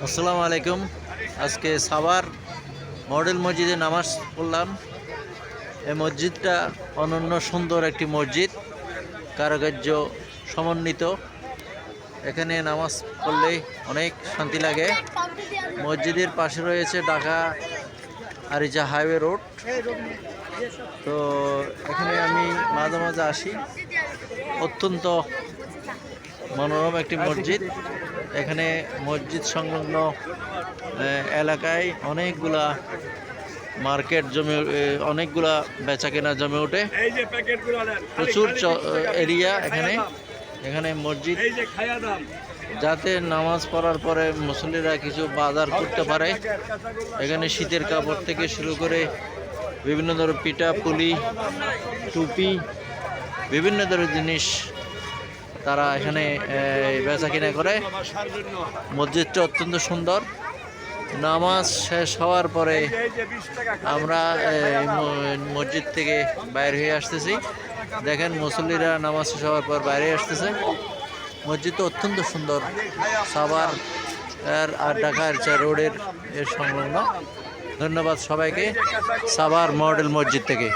আসসালামু আলাইকুম। আজকে সাভার মডেল মসজিদে নামাজ পড়লাম। এই মসজিদটা অনন্য সুন্দর একটি মসজিদ, কারুকার্য সমন্বিত। এখানে নামাজ পড়লে অনেক শান্তি লাগে। মসজিদের পাশে রয়েছে ঢাকা আরিচা হাইওয়ে রোড। তো এখানে আমি মাঝে মাঝে আসি। অত্যন্ত মনোরম একটি মসজিদ। এখানে মসজিদ সংলগ্ন এলাকায় অনেকগুলা মার্কেট জমে, অনেকগুলা বেচা কেনা জমে ওঠে। প্রচুর এরিয়া এখানে মসজিদ, যাতে নামাজ পড়ার পরে মুসল্লিরা কিছু বাজার করতে পারে। এখানে শীতের কাপড় থেকে শুরু করে বিভিন্ন ধরনের পিঠা পুলি টুপি বিভিন্ন ধরনের জিনিস তারা এখানে বেচা কিনা করে। মসজিদটা অত্যন্ত সুন্দর। নামাজ শেষ হওয়ার পরে আমরা মসজিদ থেকে বাইরে হয়ে আসতেছি। দেখেন মুসল্লিরা নামাজ শেষ হওয়ার পর বাইরে আসতেছে। মসজিদটা অত্যন্ত সুন্দর, সাভার আর ঢাকার রোডের সংলগ্ন। ধন্যবাদ সবাইকে সাভার মডেল মসজিদ থেকে।